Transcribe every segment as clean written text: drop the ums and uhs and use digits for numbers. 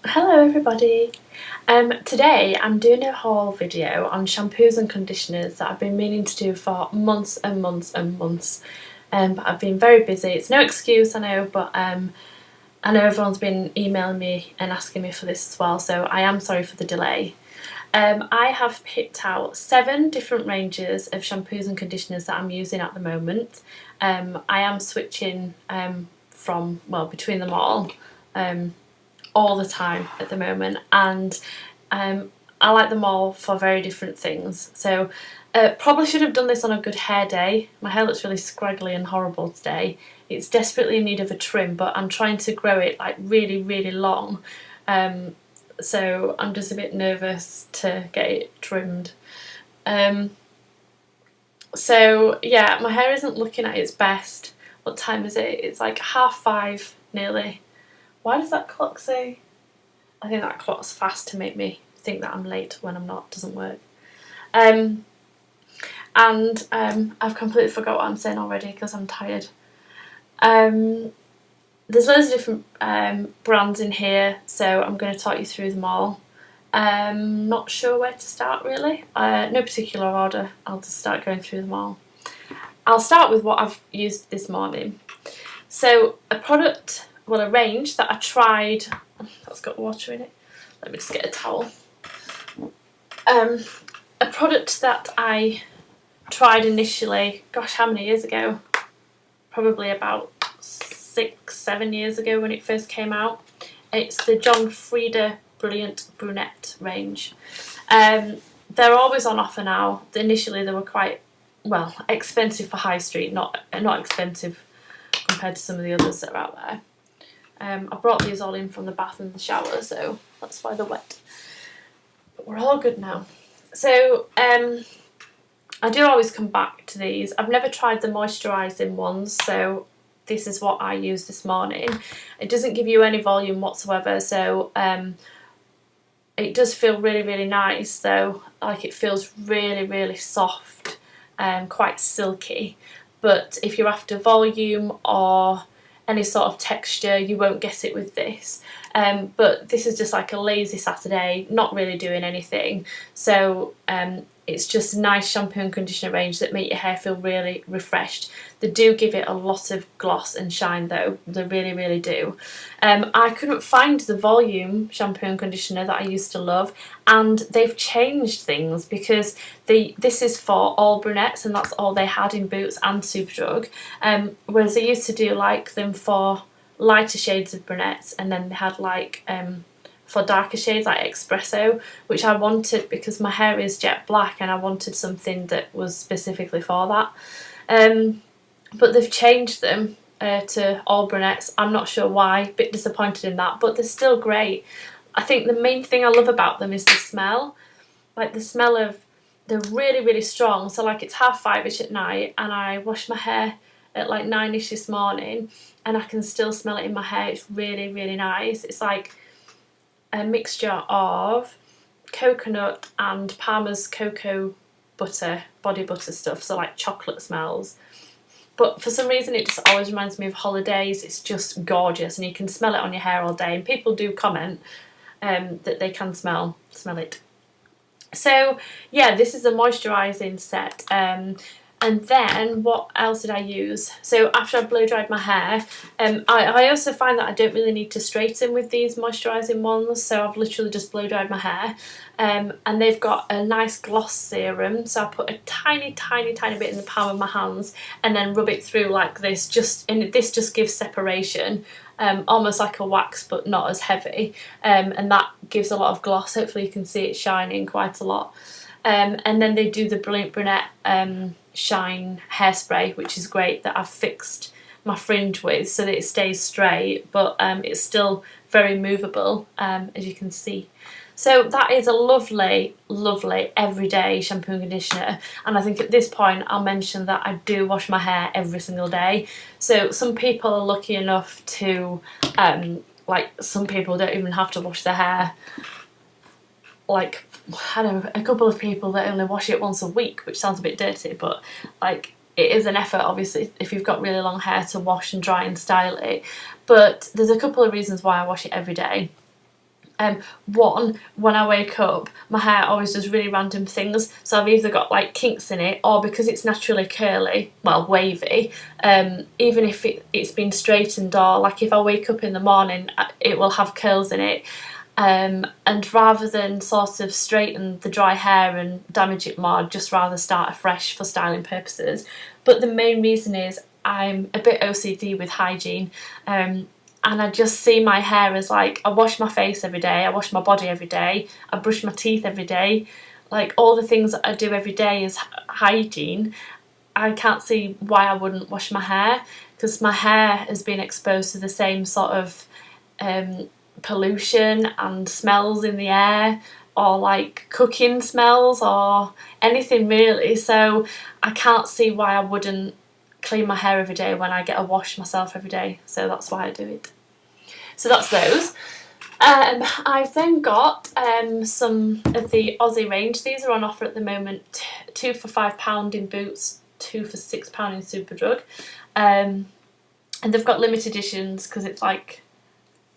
Hello everybody. Today I'm doing a haul video on shampoos and conditioners that I've been meaning to do for months and months and months. But I've been very busy. It's no excuse, I know, but I know everyone's been emailing me and asking me for this as well, so I am sorry for the delay. I have picked out 7 different ranges of shampoos and conditioners that I'm using at the moment. I am switching between them all the time at the moment, and I like them all for very different things. So probably should have done this on a good hair day. My hair looks really scraggly and horrible today. It's desperately in need of a trim, but I'm trying to grow it like really long. So I'm just a bit nervous to get it trimmed. So yeah, my hair isn't looking at its best. What time is it? It's like 5:30 nearly. Why does that clock say? I think that clock's fast to make me think that I'm late when I'm not. Doesn't work. I've completely forgot what I'm saying already because I'm tired. There's loads of different brands in here, so I'm going to talk you through them all. Not sure where to start really. No particular order. I'll just start going through them all. I'll start with what I've used this morning. So a range that I tried. That's got water in it. Let me just get a towel. A product that I tried initially, gosh, how many years ago? Probably about 6-7 years ago when it first came out. It's the Frieda Brilliant Brunette range. They're always on offer now. Initially they were quite, expensive for high street, not expensive compared to some of the others that are out there. I brought these all in from the bath and the shower, so that's why they're wet. But we're all good now. So I do always come back to these. I've never tried the moisturising ones, so this is what I used this morning. It doesn't give you any volume whatsoever, so it does feel really nice though. Like, it feels really soft and quite silky. But if you're after volume or any sort of texture, you won't get it with this. But this is just like a lazy Saturday, not really doing anything. So it's just a nice shampoo and conditioner range that make your hair feel really refreshed. They do give it a lot of gloss and shine though, they really do. I couldn't find the volume shampoo and conditioner that I used to love, and they've changed things because this is for all brunettes and that's all they had in Boots and Superdrug, whereas they used to do like them for lighter shades of brunettes, and then they had like for darker shades like espresso, which I wanted because my hair is jet black and I wanted something that was specifically for that. But they've changed them to all brunettes. I'm not sure why, a bit disappointed in that, but they're still great. I think the main thing I love about them is the smell. Like, the smell of, they're really strong. So like, it's 5:30ish at night and I washed my hair at like 9ish this morning and I can still smell it in my hair. It's really nice. It's like a mixture of coconut and Palmer's cocoa butter, body butter stuff, so like chocolate smells. But for some reason it just always reminds me of holidays. It's just gorgeous and you can smell it on your hair all day, and people do comment that they can smell it. So yeah, this is a moisturising set. And then what else did I use? So after I blow dried my hair, I also find that I don't really need to straighten with these moisturising ones, so I've literally just blow dried my hair. And they've got a nice gloss serum, so I put a tiny bit in the palm of my hands and then rub it through like this, and this just gives separation, almost like a wax but not as heavy, and that gives a lot of gloss. Hopefully you can see it shining quite a lot. And then they do the Brilliant Brunette Shine hairspray, which is great, that I've fixed my fringe with so that it stays straight, but it's still very movable, as you can see. So that is a lovely everyday shampoo and conditioner, and I think at this point I'll mention that I do wash my hair every single day. So some people are lucky enough to, some people don't even have to wash their hair. Like, I don't know, a couple of people that only wash it once a week, which sounds a bit dirty, but like, it is an effort obviously if you've got really long hair to wash and dry and style it. But there's a couple of reasons why I wash it every day. One, when I wake up, my hair always does really random things, so I've either got like kinks in it, or because it's naturally curly, well, wavy, even if it's been straightened, or like if I wake up in the morning, it will have curls in it. And rather than sort of straighten the dry hair and damage it more, I'd just rather start afresh for styling purposes. But the main reason is I'm a bit OCD with hygiene, and I just see my hair as like, I wash my face every day, I wash my body every day, I brush my teeth every day, like all the things that I do every day is hygiene. I can't see why I wouldn't wash my hair, because my hair has been exposed to the same sort of pollution and smells in the air, or like cooking smells or anything really, so I can't see why I wouldn't clean my hair every day when I get a wash myself every day, so that's why I do it. So that's those. I've then got some of the Aussie range. These are on offer at the moment, 2 for £5 in Boots, 2 for £6 in Superdrug, and they've got limited editions because it's like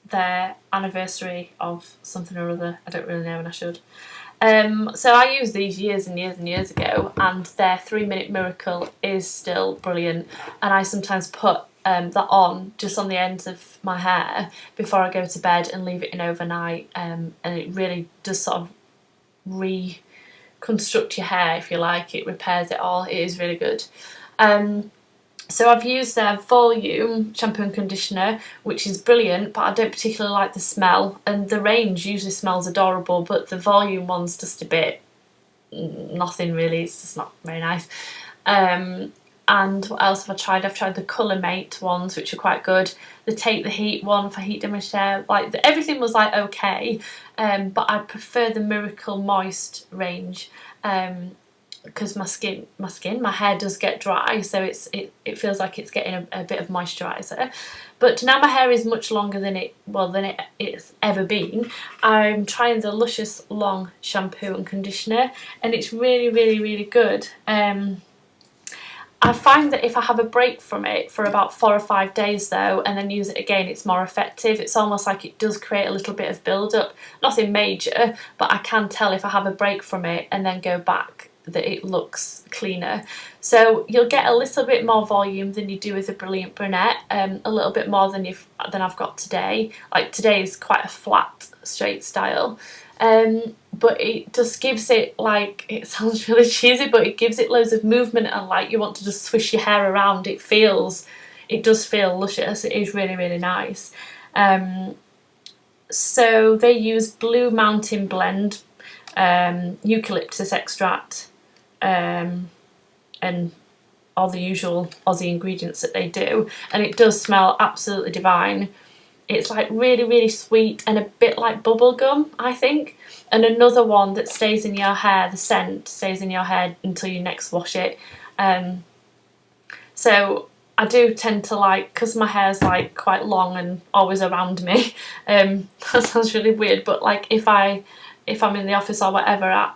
their anniversary of something or other. I don't really know, and I should. So I used these years and years and years ago, and their 3-minute miracle is still brilliant, and I sometimes put that on just on the ends of my hair before I go to bed and leave it in overnight, and it really does sort of reconstruct your hair, if you like. It repairs it all. It is really good. So I've used their volume shampoo and conditioner, which is brilliant, but I don't particularly like the smell, and the range usually smells adorable, but the volume one's just a bit nothing really, it's just not very nice. And what else have I tried? I've tried the Colour Mate ones, which are quite good. The Take the Heat one for heat damaged hair. Like everything was like okay, but I prefer the Miracle Moist range, because my hair does get dry, so it feels like it's getting a bit of moisturiser. But now my hair is much longer than it's ever been. I'm trying the Luscious Long shampoo and conditioner, and it's really, really, really good. I find that if I have a break from it for about 4 or 5 days though, and then use it again, it's more effective. It's almost like it does create a little bit of build-up. Nothing major, but I can tell if I have a break from it and then go back that it looks cleaner. So you'll get a little bit more volume than you do with the Brilliant Brunette, a little bit more than I've got today. Like today is quite a flat, straight style. But it just gives it, like, it sounds really cheesy, but it gives it loads of movement, and like you want to just swish your hair around. It does feel luscious. It is really, really nice. So they use Blue Mountain Blend, eucalyptus extract, and all the usual Aussie ingredients that they do, and it does smell absolutely divine. It's like really, really sweet and a bit like bubble gum, I think. And another one that stays in your hair, the scent stays in your hair until you next wash it. So I do tend to like, because my hair's like quite long and always around me, that sounds really weird, but like if I'm in the office or whatever,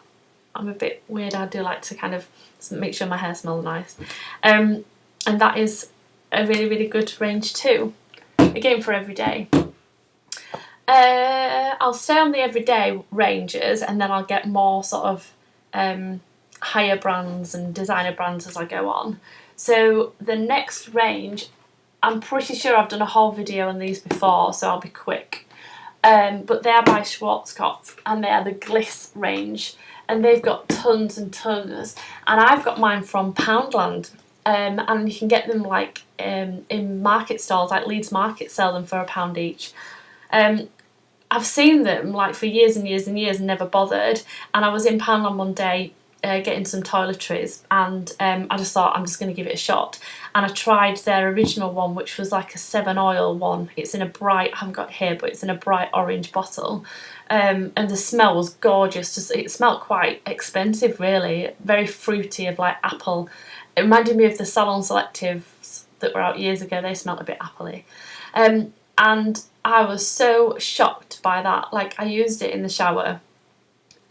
I'm a bit weird, I do like to kind of make sure my hair smells nice. And that is a really, really good range too. Again, for every day. I'll stay on the everyday ranges, and then I'll get more sort of higher brands and designer brands as I go on. So the next range, I'm pretty sure I've done a whole video on these before, so I'll be quick. But they are by Schwarzkopf, and they are the Gliss range, and they've got tons and tons, and I've got mine from Poundland. And you can get them like in market stalls, like Leeds Market sell them for £1 each. I've seen them like for years and years and years and never bothered, and I was in Poundland one day getting some toiletries, and I just thought I'm just going to give it a shot, and I tried their original one, which was like a 7 oil one. It's in a bright, I haven't got it here, but it's in a bright orange bottle, and the smell was gorgeous. It smelled quite expensive really, very fruity, of like apple. It reminded me of the Salon Selectives that were out years ago. They smelled a bit appley. And I was so shocked by that. Like, I used it in the shower,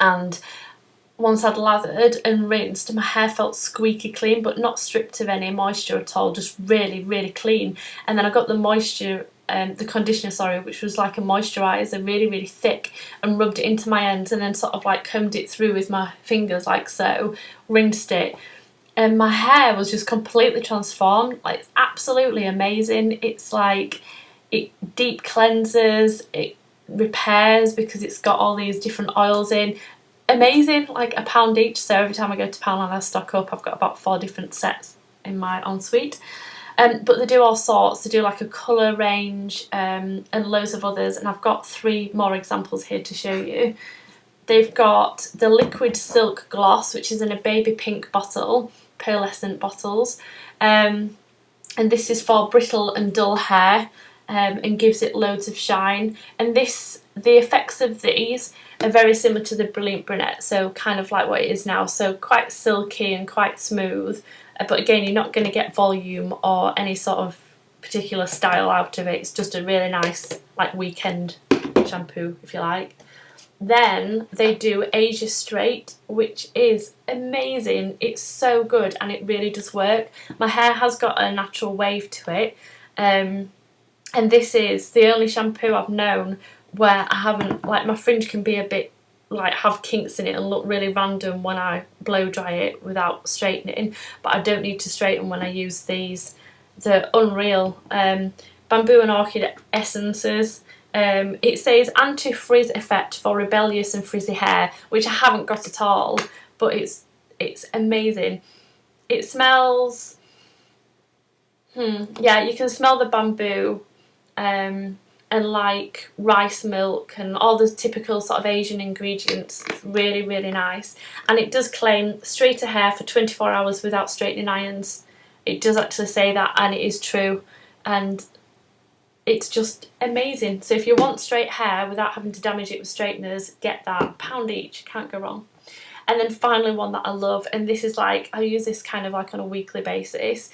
and once I'd lathered and rinsed, my hair felt squeaky clean, but not stripped of any moisture at all, just really, really clean. And then I got the moisture the conditioner, sorry, which was like a moisturiser, really, really thick, and rubbed it into my ends, and then sort of like combed it through with my fingers like so, rinsed it, and my hair was just completely transformed. Like, it's absolutely amazing. It's like, it deep cleanses, it repairs because it's got all these different oils in. Amazing, like £1 each, so every time I go to Poundland I stock up. I've got about 4 different sets in my ensuite. But they do all sorts. They do like a colour range and loads of others, and I've got 3 more examples here to show you. They've got the liquid silk gloss, which is in a baby pink bottle, pearlescent bottles, and this is for brittle and dull hair, and gives it loads of shine. And the effects of these are very similar to the Brilliant Brunette, so kind of like what it is now, so quite silky and quite smooth. But again, you're not going to get volume or any sort of particular style out of it. It's just a really nice, like, weekend shampoo, if you like. Then they do Asia Straight, which is amazing. It's so good and it really does work. My hair has got a natural wave to it. And this is the only shampoo I've known where I haven't, like, my fringe can be a bit, like, have kinks in it and look really random when I blow dry it without straightening, but I don't need to straighten when I use these. They're unreal. Bamboo and orchid essences. It says anti-frizz effect for rebellious and frizzy hair, which I haven't got at all, but it's amazing. It smells, yeah, you can smell the bamboo, and like rice milk and all the typical sort of Asian ingredients. Really, really nice. And it does claim straighter hair for 24 hours without straightening irons. It does actually say that, and it is true, and it's just amazing. So if you want straight hair without having to damage it with straighteners, get that. £1 each, can't go wrong. And then finally, one that I love, and this is like, I use this kind of like on a weekly basis,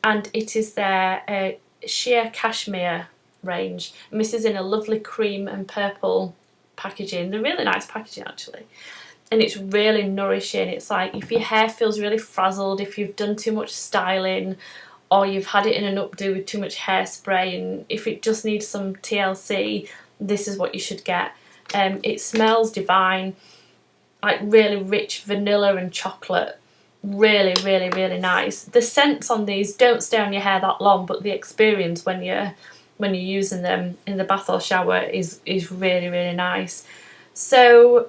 and it is their sheer cashmere range, and this is in a lovely cream and purple packaging. They're really nice packaging actually, and it's really nourishing. It's like, if your hair feels really frazzled, if you've done too much styling, or you've had it in an updo with too much hairspray, and if it just needs some TLC, this is what you should get. It smells divine, like really rich vanilla and chocolate. Really, really, really nice. The scents on these don't stay on your hair that long, but the experience when you're using them in the bath or shower is really, really nice. So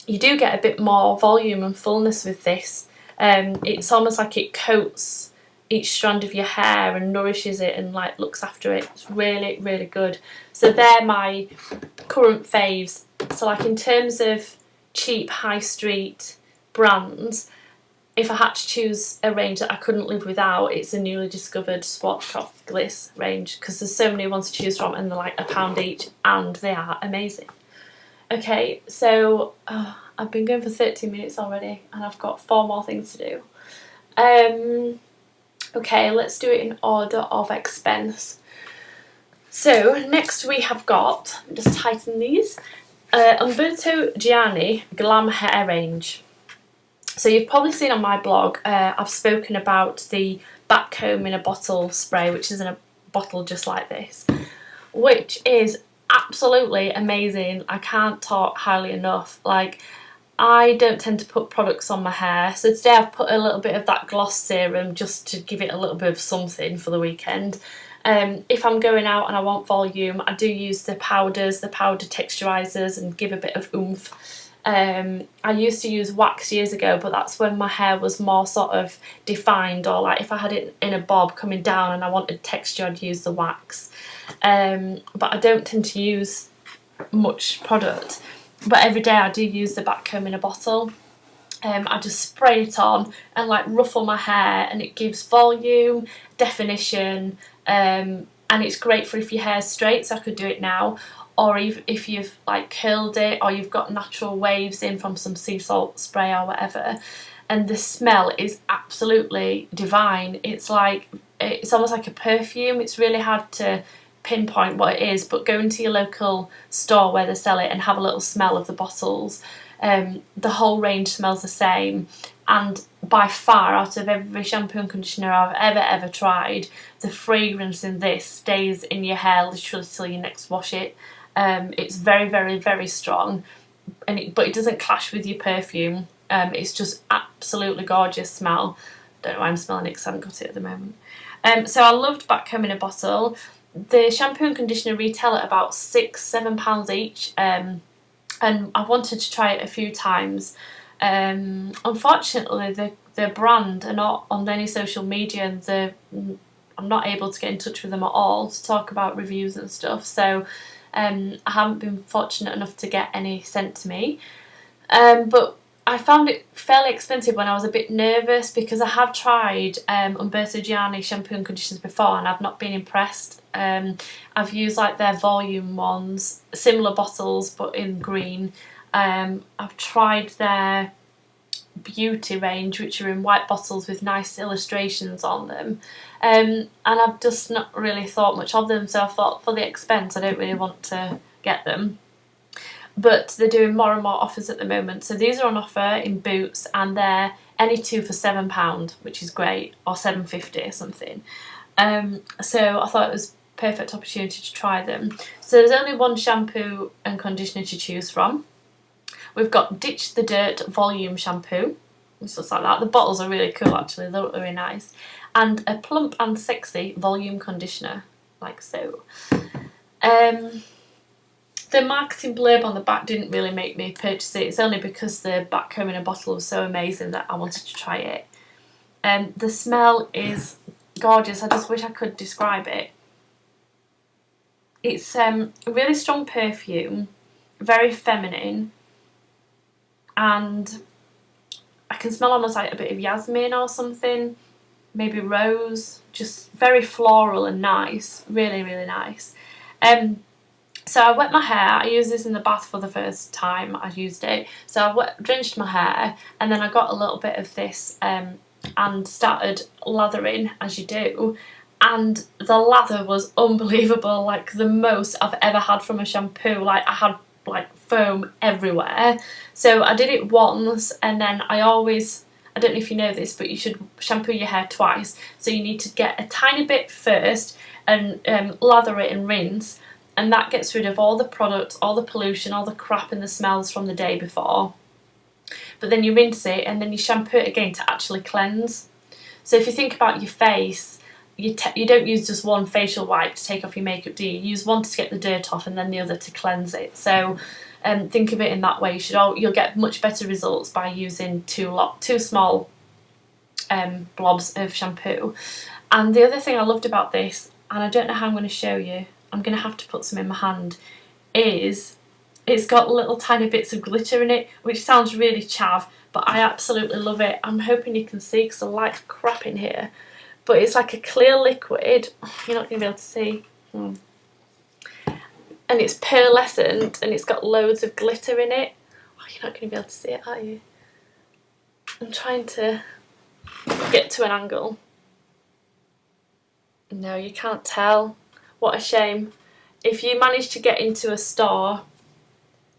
you do get a bit more volume and fullness with this. It's almost like it coats each strand of your hair and nourishes it and like looks after it. It's really, really good. So they're my current faves. So like in terms of cheap high street brands, if I had to choose a range that I couldn't live without, it's the newly discovered Schwarzkopf Gliss range, because there's so many ones to choose from and they're like £1 each, and they are amazing. Okay, so I've been going for 30 minutes already and I've got 4 more things to do. Okay, let's do it in order of expense. So next we have got, just tighten these, Umberto Gianni Glam hair range. So you've probably seen on my blog, I've spoken about the back comb in a bottle spray, which is in a bottle just like this, which is absolutely amazing. I can't talk highly enough. Like, I don't tend to put products on my hair, so today I've put a little bit of that gloss serum just to give it a little bit of something for the weekend. If I'm going out and I want volume, I do use the powders, the powder texturizers, and give a bit of oomph. I used to use wax years ago, but that's when my hair was more sort of defined, or like if I had it in a bob coming down and I wanted texture, I'd use the wax. But I don't tend to use much product, but every day I do use the back comb in a bottle. I just spray it on and like ruffle my hair, and it gives volume, definition, and it's great for if your hair's straight, so I could do it now, or if you've like curled it, or you've got natural waves in from some sea salt spray or whatever. And the smell is absolutely divine. It's like, it's almost like a perfume. It's really hard to pinpoint what it is, but go into your local store where they sell it and have a little smell of the bottles. The whole range smells the same, and by far, out of every shampoo and conditioner I've ever tried, the fragrance in this stays in your hair literally till you next wash it. It's very strong, but it doesn't clash with your perfume. It's just absolutely gorgeous smell. Don't know why I'm smelling it because I haven't got it at the moment. So I loved back home in a bottle. The shampoo and conditioner retail at about £6-7 each, and I wanted to try it a few times. Unfortunately, the brand are not on any social media, and I'm not able to get in touch with them at all to talk about reviews and stuff. So I haven't been fortunate enough to get any sent to me. But I found it fairly expensive when I was a bit nervous, because I have tried Umberto Gianni shampoo and conditioners before and I've not been impressed. I've used like their volume ones, similar bottles but in green. I've tried their beauty range, which are in white bottles with nice illustrations on them, and I've just not really thought much of them, so I thought for the expense I don't really want to get them. But they're doing more and more offers at the moment. So these are on offer in Boots, and they're any two for £7, which is great, or £7.50 or something. So I thought it was a perfect opportunity to try them. So there's only one shampoo and conditioner to choose from. We've got Ditch the Dirt Volume Shampoo, which looks like that. The bottles are really cool actually, they look really nice. And a Plump and Sexy Volume Conditioner, like so. The marketing blurb on the back didn't really make me purchase it. It's only because the back home in a bottle was so amazing that I wanted to try it. The smell is gorgeous. I just wish I could describe it. It's a really strong perfume, very feminine, and I can smell almost like a bit of jasmine or something, maybe rose, just very floral and nice, really nice. So I wet my hair. I used this in the bath for the first time I used it. So I drenched my hair, and then I got a little bit of this and started lathering, as you do. And the lather was unbelievable, like the most I've ever had from a shampoo. Like I had like foam everywhere. So I did it once, and then I don't know if you know this, but you should shampoo your hair twice. So you need to get a tiny bit first and lather it and rinse. And that gets rid of all the products, all the pollution, all the crap and the smells from the day before. But then you rinse it and then you shampoo it again to actually cleanse. So if you think about your face, you don't use just one facial wipe to take off your makeup, do you? You use one to get the dirt off and then the other to cleanse it. So think of it in that way. You'll get much better results by using two small blobs of shampoo. And the other thing I loved about this, and I don't know how I'm going to show you, I'm going to have to put some in my hand, is it's got little tiny bits of glitter in it, which sounds really chav, but I absolutely love it. I'm hoping you can see because I like crap in here. But it's like a clear liquid. You're not going to be able to see. And it's pearlescent and it's got loads of glitter in it. Oh, you're not going to be able to see it, are you? I'm trying to get to an angle. No, you can't tell. What a shame. If you manage to get into a store,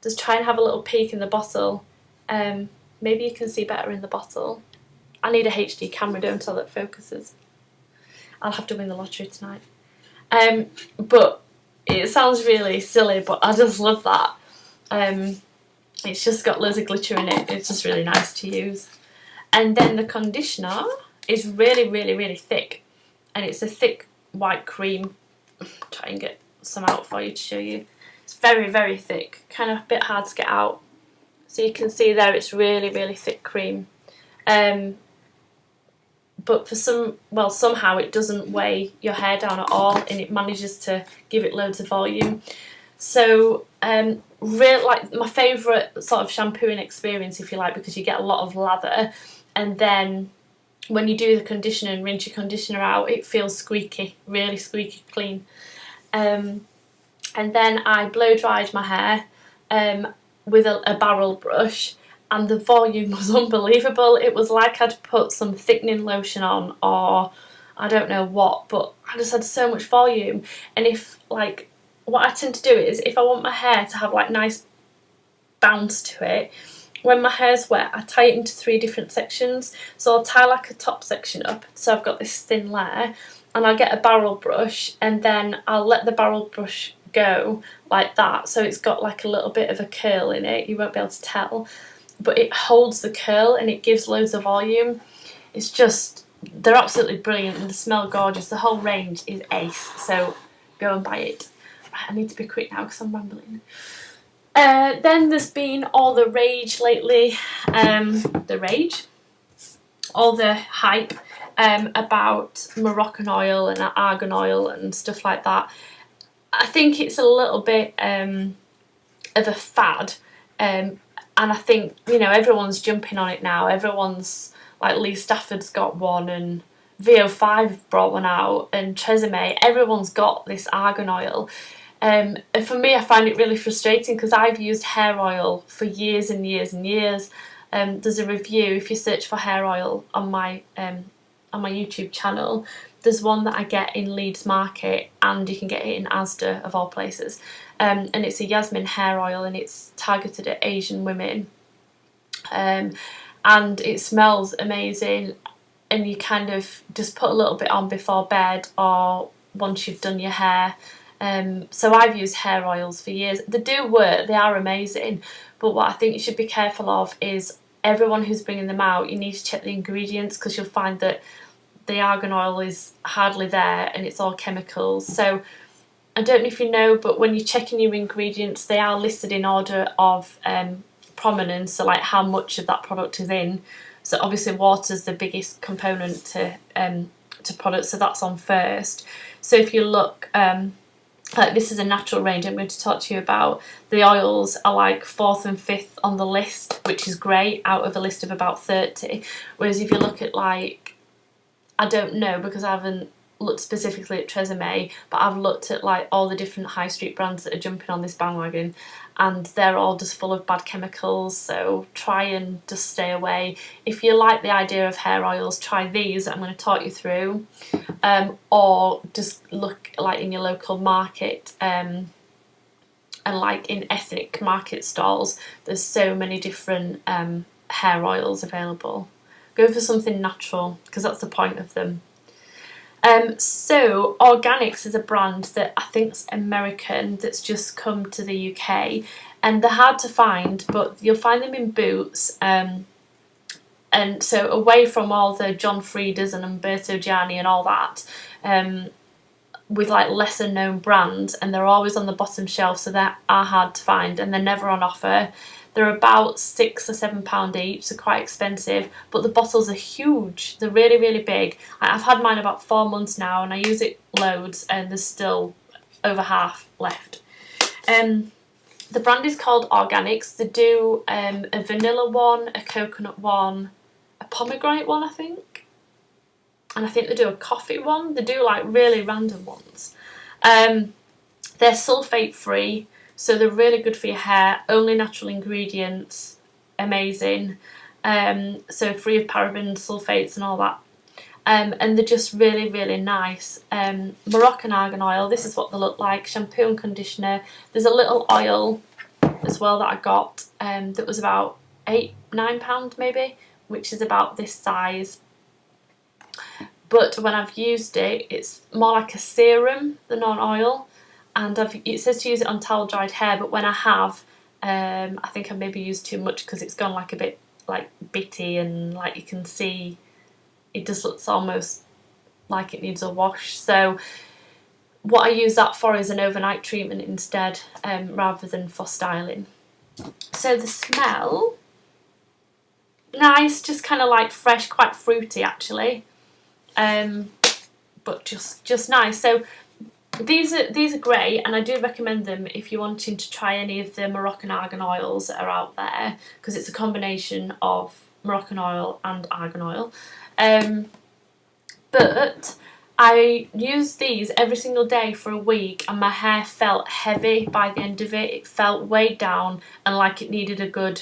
just try and have a little peek in the bottle. Maybe you can see better in the bottle. I need a HD camera, don't tell that focuses. I'll have to win the lottery tonight. But it sounds really silly, but I just love that. It's just got loads of glitter in it. It's just really nice to use. And then the conditioner is really thick. And it's a thick white cream. Try and get some out for you to show you. It's very thick, kind of a bit hard to get out. So you can see there it's really thick cream. But somehow it doesn't weigh your hair down at all, and it manages to give it loads of volume. So really, like, my favourite sort of shampooing experience, if you like, because you get a lot of lather, and then when you do the conditioner and rinse your conditioner out, it feels squeaky, really squeaky clean. And then I blow dried my hair with a barrel brush, and the volume was unbelievable. It was like I'd put some thickening lotion on, or I don't know what, but I just had so much volume. And what I tend to do is, if I want my hair to have like nice bounce to it, when my hair's wet, I tie it into 3 different sections. So I'll tie like a top section up, so I've got this thin layer, and I'll get a barrel brush, and then I'll let the barrel brush go like that, so it's got like a little bit of a curl in it. You won't be able to tell, but it holds the curl and it gives loads of volume. It's just, they're absolutely brilliant and they smell gorgeous. The whole range is ace, so go and buy it. Right, I need to be quick now because I'm rambling. Then there's been all the rage lately, all the hype about Moroccan oil and argan oil and stuff like that. I think it's a little bit of a fad, and I think, you know, everyone's jumping on it now. Everyone's like, Lee Stafford's got one, and VO5 brought one out, and Tresemme. Everyone's got this argan oil. And for me, I find it really frustrating because I've used hair oil for years and years and years. There's a review, if you search for hair oil on my YouTube channel, there's one that I get in Leeds Market, and you can get it in Asda of all places. And it's a jasmine hair oil, and it's targeted at Asian women. And it smells amazing, and you kind of just put a little bit on before bed or once you've done your hair. So I've used hair oils for years. They do work, they are amazing, but what I think you should be careful of is everyone who's bringing them out, you need to check the ingredients, because you'll find that the argan oil is hardly there and it's all chemicals. So I don't know if you know, but when you're checking your ingredients, they are listed in order of prominence, so like how much of that product is in. So obviously water's the biggest component to products, so that's on first. So if you look, like this is a natural range I'm going to talk to you about. The oils are like 4th and 5th on the list, which is great, out of a list of about 30. Whereas if you look at, like, I don't know because I haven't looked specifically at Tresemme, but I've looked at like all the different high street brands that are jumping on this bandwagon, and they're all just full of bad chemicals, so try and just stay away. If you like the idea of hair oils, try these that I'm going to talk you through, or just look like in your local market, and like in ethnic market stalls, there's so many different hair oils available. Go for something natural, because that's the point of them. So Organix is a brand that I think's American, that's just come to the UK, and they're hard to find, but you'll find them in Boots, and so away from all the John Friedas and Umberto Gianni and all that, with like lesser known brands, and they're always on the bottom shelf, so they are hard to find, and they're never on offer. They're about £6 or £7 each, so quite expensive, but the bottles are huge. They're really, really big. I've had mine about 4 months now, and I use it loads, and there's still over half left. The brand is called Organix. They do a vanilla one, a coconut one, a pomegranate one, I think, and I think they do a coffee one. They do like really random ones. They're sulfate free, so they're really good for your hair. Only natural ingredients, amazing. So free of parabens, sulfates and all that. And they're just really, really nice. Moroccan argan oil, this is what they look like. Shampoo and conditioner. There's a little oil as well that I got that was about £9 maybe, which is about this size. But when I've used it, it's more like a serum than an oil. And it says to use it on towel dried hair, but when I have, I think I maybe used too much because it's gone like a bit like bitty, and like you can see it just looks almost like it needs a wash. So what I use that for is an overnight treatment instead, rather than for styling. So the smell, nice, just kind of like fresh, quite fruity actually, but just nice. So these are great, and I do recommend them if you're wanting to try any of the Moroccan argan oils that are out there, because it's a combination of Moroccan oil and argan oil. But I used these every single day for a week, and my hair felt heavy by the end of it. It felt weighed down and like it needed a good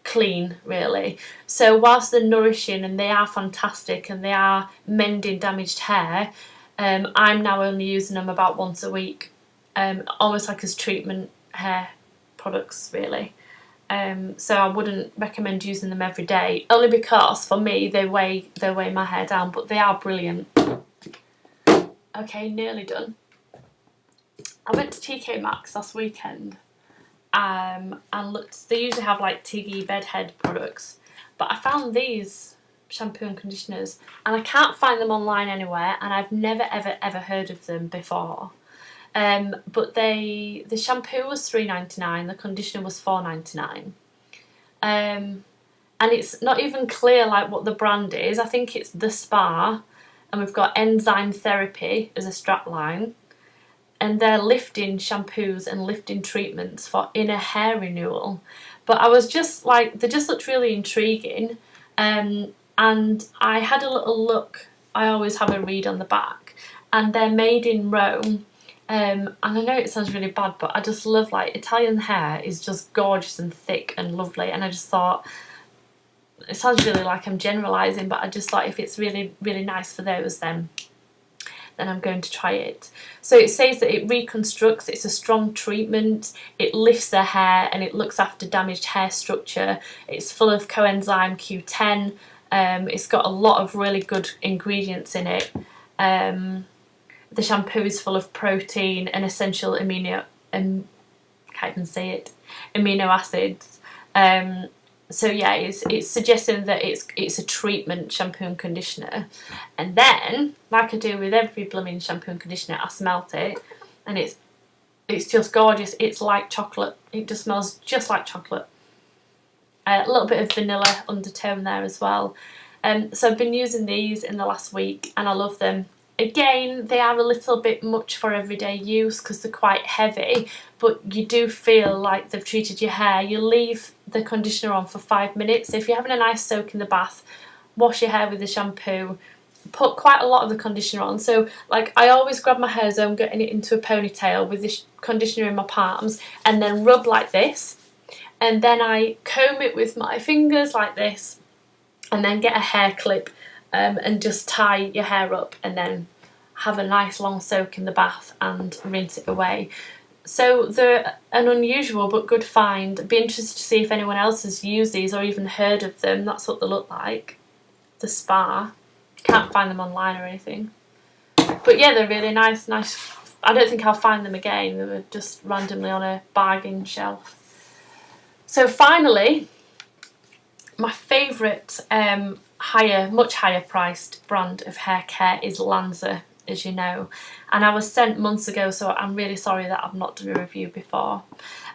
clean, really. So whilst they're nourishing and they are fantastic and they are mending damaged hair, I'm now only using them about once a week, almost like as treatment hair products, really. So I wouldn't recommend using them every day, only because for me they weigh my hair down, but they are brilliant. Okay, nearly done. I went to TK Maxx last weekend and looked. They usually have like Tiggy bedhead products, but I found these shampoo and conditioners, and I can't find them online anywhere, and I've never ever heard of them before. But the shampoo was $3.99, the conditioner was $4.99. And it's not even clear like what the brand is. I think it's The Spa, and we've got Enzymetherapy as a strap line. And they're lifting shampoos and lifting treatments for inner hair renewal. But I was just like, they just looked really intriguing. And I had a little look. I always have a read on the back. And they're made in Rome. And I know it sounds really bad, but I just love, like, Italian hair is just gorgeous and thick and lovely. And I just thought, it sounds really like I'm generalising, but I just thought if it's really, really nice for those, then I'm going to try it. So it says that it reconstructs, it's a strong treatment, it lifts the hair and it looks after damaged hair structure. It's full of coenzyme Q10. It's got a lot of really good ingredients in it. The shampoo is full of protein and essential amino acids. So yeah, it's suggesting that it's a treatment shampoo and conditioner. And then, like I do with every blooming shampoo and conditioner, I smelt it, and it's just gorgeous. It's like chocolate. It just smells just like chocolate. A little bit of vanilla undertone there as well. So I've been using these in the last week, and I love them. Again, they are a little bit much for everyday use because they're quite heavy, but you do feel like they've treated your hair. You leave the conditioner on for 5 minutes. If you're having a nice soak in the bath, wash your hair with the shampoo, put quite a lot of the conditioner on. So, like, I always grab my hair zone, getting it into a ponytail with the conditioner in my palms, and then rub like this. And then I comb it with my fingers like this, and then get a hair clip and just tie your hair up, and then have a nice long soak in the bath and rinse it away. So they're an unusual but good find. I'd be interested to see if anyone else has used these or even heard of them. That's what they look like. The Spa. Can't find them online or anything. But yeah, they're really nice. I don't think I'll find them again. They were just randomly on a bargain shelf. So finally, my favourite much higher priced brand of hair care is Lanza, as you know, and I was sent months ago, so I'm really sorry that I've not done a review before.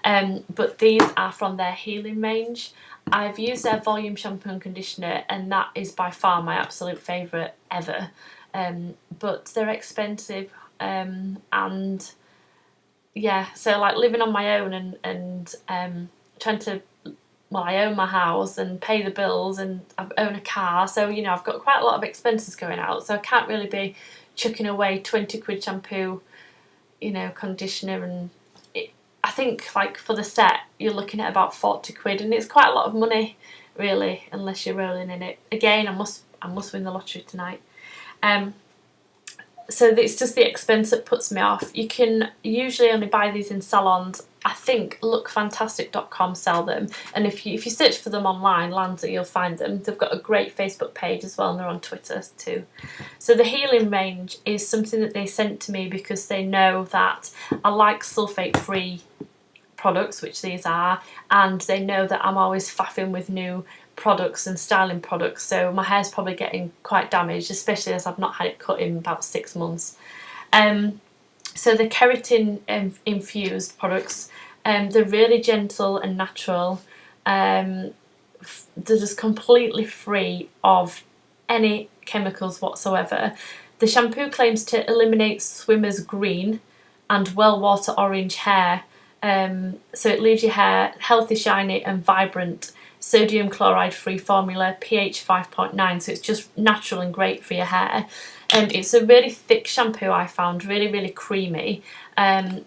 But these are from their healing range. I've used their volume shampoo and conditioner, and that is by far my absolute favourite ever. But they're expensive, and yeah, so like living on my own and trying to, well, I own my house and pay the bills, and I own a car, so you know I've got quite a lot of expenses going out, so I can't really be chucking away 20 quid shampoo, you know, conditioner, and I think like for the set you're looking at about 40 quid, and it's quite a lot of money really, unless you're rolling in it. Again, I must win the lottery tonight. So it's just the expense that puts me off. You can usually only buy these in salons. I think lookfantastic.com sell them, and if you search for them online, Lanza, you'll find them. They've got a great Facebook page as well, and they're on Twitter too. So the healing range is something that they sent to me because they know that I like sulfate-free products, which these are, and they know that I'm always faffing with new products and styling products, so my hair's probably getting quite damaged, especially as I've not had it cut in about 6 months. So the keratin infused products, they're really gentle and natural. They're just completely free of any chemicals whatsoever. The shampoo claims to eliminate swimmer's green and well water orange hair, so it leaves your hair healthy, shiny and vibrant. Sodium chloride free formula, pH 5.9, so it's just natural and great for your hair. And it's a really thick shampoo, I found, really creamy, and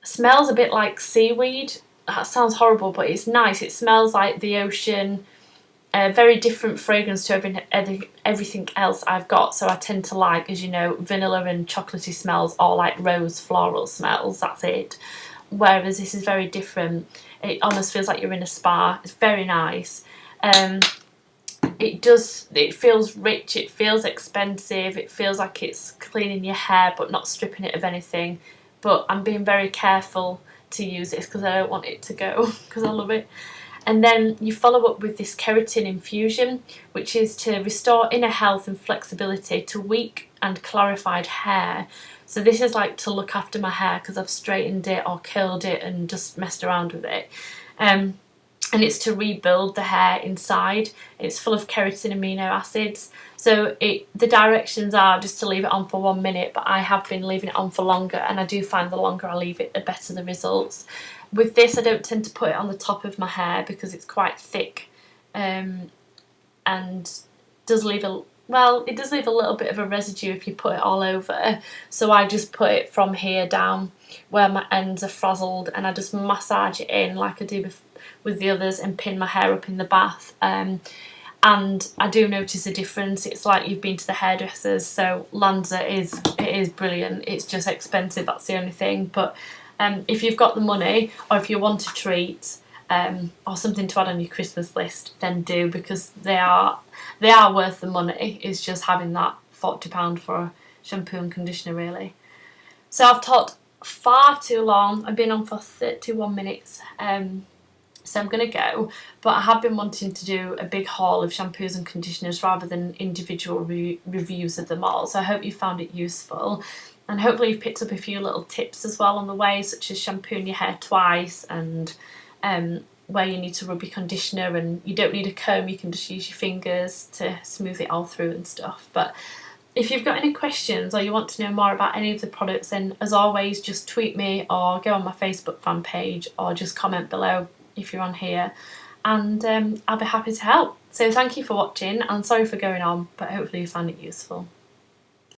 smells a bit like seaweed. That sounds horrible, but it's nice. It smells like the ocean, a very different fragrance to everything else I've got. So I tend to like, as you know, vanilla and chocolatey smells, or like rose floral smells, that's it. whereas this is very different. It almost feels like you're in a spa. It's very nice. It feels rich, it feels expensive, it feels like it's cleaning your hair but not stripping it of anything. But I'm being very careful to use this because I don't want it to go, because I love it. And then you follow up with this keratin infusion, which is to restore inner health and flexibility to weak and clarified hair. So this is like to look after my hair because I've straightened it or curled it and just messed around with it. And it's to rebuild the hair inside. It's full of keratin amino acids. So the directions are just to leave it on for 1 minute, but I have been leaving it on for longer, and I do find the longer I leave it, the better the results. With this, I don't tend to put it on the top of my hair because it's quite thick, and does leave it does leave a little bit of a residue if you put it all over. So I just put it from here down where my ends are frazzled, and I just massage it in like I do with the others and pin my hair up in the bath. And I do notice a difference. It's like you've been to the hairdressers. So Lanza is brilliant. It's just expensive, that's the only thing. But if you've got the money, or if you want a treat, or something to add on your Christmas list, then do, because they are worth the money. It's just having that £40 for a shampoo and conditioner, really. So I've talked far too long. I've been on for 31 minutes. So I'm going to go, but I have been wanting to do a big haul of shampoos and conditioners rather than individual reviews of them all. So I hope you found it useful, and hopefully you've picked up a few little tips as well on the way, such as shampooing your hair twice, and where you need to rub your conditioner, and you don't need a comb, you can just use your fingers to smooth it all through and stuff. But if you've got any questions or you want to know more about any of the products, then as always, just tweet me or go on my Facebook fan page, or just comment below if you're on here, and I'll be happy to help. So thank you for watching, and sorry for going on, but hopefully you found it useful.